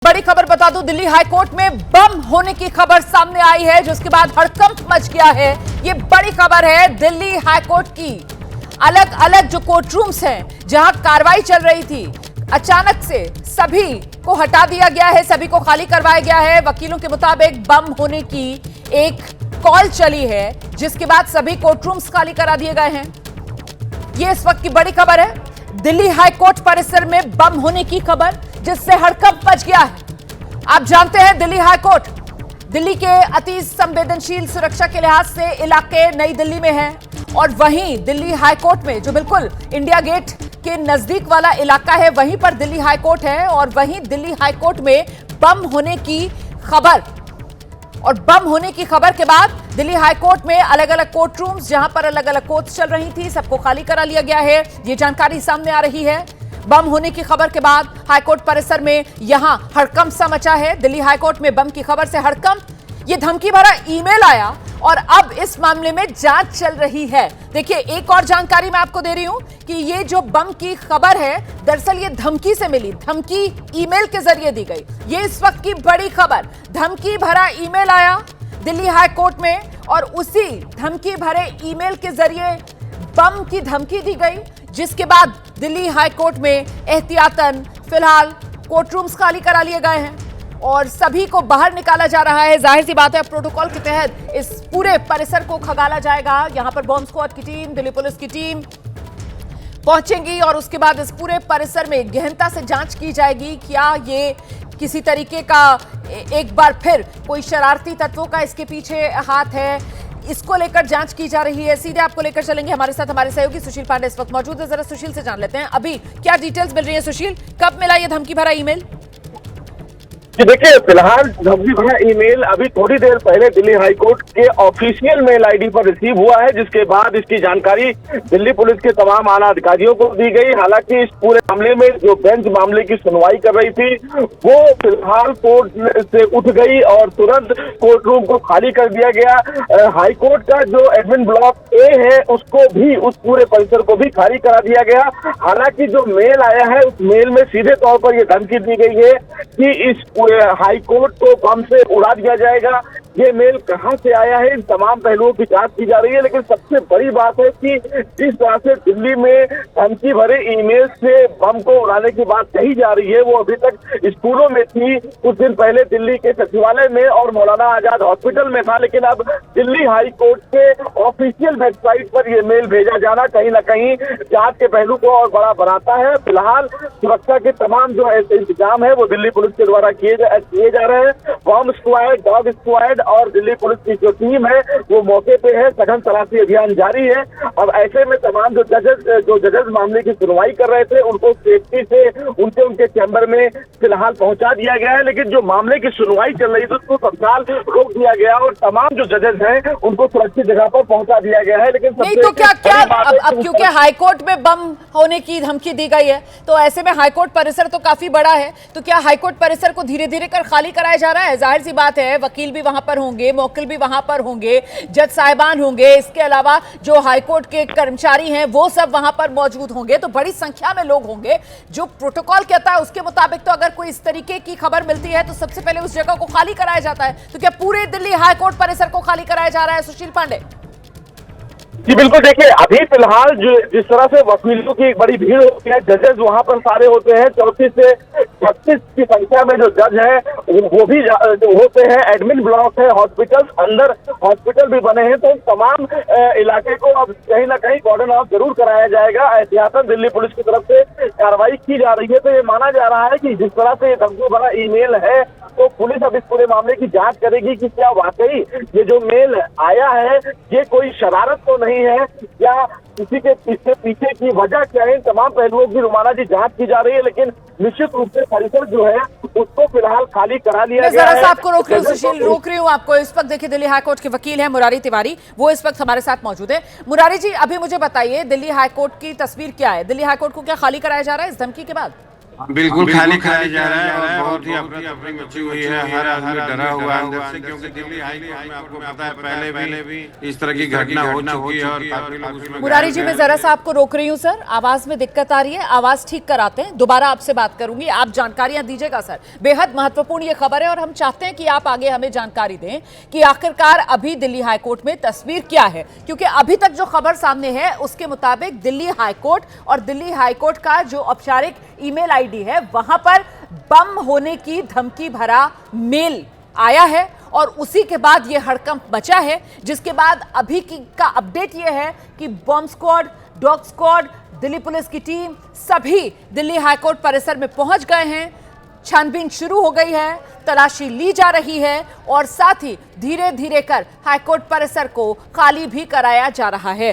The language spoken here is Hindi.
बड़ी खबर बता दूं, दिल्ली हाईकोर्ट में बम होने की खबर सामने आई है, जिसके बाद हड़कंप मच गया है। ये बड़ी खबर है दिल्ली हाईकोर्ट की। अलग अलग जो कोर्ट रूम्स हैं जहां कार्रवाई चल रही थी, अचानक से सभी को हटा दिया गया है, सभी को खाली करवाया गया है। वकीलों के मुताबिक बम होने की एक कॉल चली है, जिसके बाद सभी कोर्ट रूम्स खाली करा दिए गए हैं। ये इस वक्त की बड़ी खबर है, दिल्ली हाईकोर्ट परिसर में बम होने की खबर, जिससे हड़कंप मच गया है। आप जानते हैं दिल्ली हाईकोर्ट दिल्ली के अति संवेदनशील सुरक्षा के लिहाज से इलाके नई दिल्ली में है, और वहीं दिल्ली हाईकोर्ट में जो बिल्कुल इंडिया गेट के नजदीक वाला इलाका है, वहीं पर दिल्ली हाईकोर्ट है। और वहीं दिल्ली हाईकोर्ट में बम होने की खबर, और बम होने की खबर के बाद दिल्ली हाईकोर्ट में अलग अलग कोर्ट रूम्स जहां पर अलग अलग कोर्ट्स चल रही थी, सबको खाली करा लिया गया है। ये जानकारी सामने आ रही है। बम होने की खबर के बाद हाईकोर्ट परिसर में यहां हड़कंप सा मचा है। दिल्ली हाईकोर्ट में बम की खबर से हड़कंप, ये धमकी भरा ईमेल आया और अब इस मामले में जांच चल रही है। देखिए, एक और जानकारी मैं आपको दे रही हूं कि ये जो बम की खबर है, दरअसल ये धमकी से मिली, धमकी ईमेल के जरिए दी गई। ये इस वक्त की बड़ी खबर, धमकी भरा ईमेल आया दिल्ली हाईकोर्ट में, और उसी धमकी भरे ईमेल के जरिए बम की धमकी दी गई, जिसके बाद दिल्ली हाईकोर्ट में एहतियातन फिलहाल कोर्ट रूम्स खाली करा लिए गए हैं और सभी को बाहर निकाला जा रहा है। जाहिर सी बात है, प्रोटोकॉल के तहत इस पूरे परिसर को खंगाला जाएगा। यहां पर बॉम्ब स्क्वाड की टीम, दिल्ली पुलिस की टीम पहुंचेंगी और उसके बाद इस पूरे परिसर में गहनता से जांच की जाएगी। क्या ये किसी तरीके का एक बार फिर कोई शरारती तत्वों का इसके पीछे हाथ है, इसको लेकर जांच की जा रही है। सीधे आपको लेकर चलेंगे, हमारे साथ हमारे सहयोगी सुशील पांडे इस वक्त मौजूद है। जरा सुशील से जान लेते हैं अभी क्या डिटेल्स मिल रही है। सुशील, कब मिला ये धमकी भरा ईमेल? देखिए, फिलहाल धमकी भरा ईमेल अभी थोड़ी देर पहले दिल्ली हाईकोर्ट के ऑफिशियल मेल आईडी पर रिसीव हुआ है, जिसके बाद इसकी जानकारी दिल्ली पुलिस के तमाम आला अधिकारियों को दी गई। हालांकि इस पूरे मामले में जो बेंच मामले की सुनवाई कर रही थी, वो फिलहाल कोर्ट से उठ गई और तुरंत कोर्ट रूम को खाली कर दिया गया। हाईकोर्ट का जो एडमिन ब्लॉक ए है, उसको भी, उस पूरे परिसर को भी खाली करा दिया गया। हालांकि जो मेल आया है, उस मेल में सीधे तौर पर यह धमकी दी गई है कि इस हाईकोर्ट को बम से उड़ा दिया जाएगा। ये मेल कहां से आया है, इन तमाम पहलुओं की जांच की जा रही है। लेकिन सबसे बड़ी बात है कि जिस तरह से दिल्ली में धमकी भरे ईमेल से बम को उड़ाने की बात कही जा रही है, वो अभी तक स्कूलों में थी, कुछ दिन पहले दिल्ली के सचिवालय में और मौलाना आजाद हॉस्पिटल में था, लेकिन अब दिल्ली हाईकोर्ट के ऑफिशियल वेबसाइट पर यह मेल भेजा जाना कहीं ना कहीं जांच के पहलू को और बड़ा बनाता है। फिलहाल सुरक्षा के तमाम जो इंतजाम है, वो दिल्ली पुलिस के द्वारा किए जा रहे हैं। बॉम्ब स्क्वाड, डॉग स्क्वाड और दिल्ली पुलिस की जो टीम है, वो मौके पे है। सघन तलाशी अभियान जारी है। अब ऐसे में तमाम जो जजेस मामले की सुनवाई कर रहे थे, उनको सेफ्टी से उनके चैम्बर में फिलहाल पहुंचा दिया गया है। लेकिन जो मामले की सुनवाई चल रही थी, उसको तत्काल रोक दिया गया और तमाम जो जजेस हैं, उनको सुरक्षित जगह पर पहुंचा दिया गया है। लेकिन नहीं तो क्या अब क्योंकि हाईकोर्ट में बम होने की धमकी दी गई है, तो ऐसे में हाईकोर्ट परिसर तो काफी बड़ा है, तो क्या हाईकोर्ट परिसर को धीरे धीरे कर खाली कराया जा रहा है? जाहिर सी बात है, वकील भी वहां पर होंगे, मौकिल भी वहां पर होंगे, जज साहिबान होंगे, इसके अलावा जो हाईकोर्ट के कर्मचारी हैं वो सब वहां पर मौजूद होंगे, तो बड़ी संख्या में लोग होंगे। जो प्रोटोकॉल कहता है उसके मुताबिक तो अगर कोई इस तरीके की खबर मिलती है तो सबसे पहले उस जगह को खाली कराया जाता है। तो क्या पूरे दिल्ली हाईकोर्ट परिसर को खाली कराया जा रहा है, सुशील पांडे? जी बिल्कुल, देखिए अभी फिलहाल जिस तरह से वकीलों की एक बड़ी भीड़ होती है, जजेस वहां पर सारे होते हैं, 34 से 36 की संख्या में जो जज है वो भी होते हैं। एडमिन ब्लॉक है, हॉस्पिटल, अंदर हॉस्पिटल भी बने हैं, तो तमाम इलाके को अब कहीं ना कहीं कॉर्डन ऑफ जरूर कराया जाएगा। एहतियातन दिल्ली पुलिस की तरफ से कार्रवाई की जा रही है। तो ये माना जा रहा है कि जिस तरह से धमकी भरा ईमेल है, तो पुलिस अब इस पूरे मामले की जांच करेगी कि क्या वाकई ये जो मेल आया है, ये कोई शरारत तो नहीं है, या किसी के पीछे की वजह क्या है। तमाम पहलुओं की रुमाना जी जांच की जा रही है। लेकिन निश्चित रूप से परिसर जो है, उसको फिलहाल खाली करा लिया गया है। आपको रोक रही हूँ सुशील, रोक रही हूँ आपको। इस वक्त देखिए, दिल्ली हाईकोर्ट के वकील हैं मुरारी तिवारी, वो इस वक्त हमारे साथ मौजूद है। मुरारी जी, अभी मुझे बताइए, दिल्ली हाईकोर्ट की तस्वीर क्या है? दिल्ली हाईकोर्ट को क्या खाली कराया जा रहा है इस धमकी के बाद? बिल्कुल खाली खाली जा रहा है और बहुत ही अफरा तफरी मची हुई है। हर आदमी डरा हुआ है अंदर से, क्योंकि दिल्ली हाई कोर्ट में आपको पता है पहले भी इस तरह की घटना हो चुकी है और काफी लोग उसमें मुरारी जी, मैं जरा सा आपको रोक रही हूँ सर, आवाज में दिक्कत आ रही है, आवाज ठीक कराते हैं, दोबारा आपसे बात करूंगी, आप जानकारियां दीजिएगा सर। बेहद महत्वपूर्ण ये खबर है और हम चाहते हैं कि आप आगे हमें जानकारी दें कि आखिरकार अभी दिल्ली हाईकोर्ट में तस्वीर क्या है, क्योंकि अभी तक जो खबर सामने है उसके मुताबिक दिल्ली हाईकोर्ट और दिल्ली हाईकोर्ट का जो औपचारिक ईमेल आईडी है वहां पर बम होने की धमकी भरा मेल आया है और उसी के बाद ये हड़कंप मचा है, जिसके बाद अभी का अपडेट ये है कि bomb squad, dog squad, Delhi police की टीम सभी दिल्ली हाईकोर्ट परिसर में पहुंच गए हैं। छानबीन शुरू हो गई है, तलाशी ली जा रही है और साथ ही धीरे धीरे कर हाईकोर्ट परिसर को खाली भी कराया जा रहा है।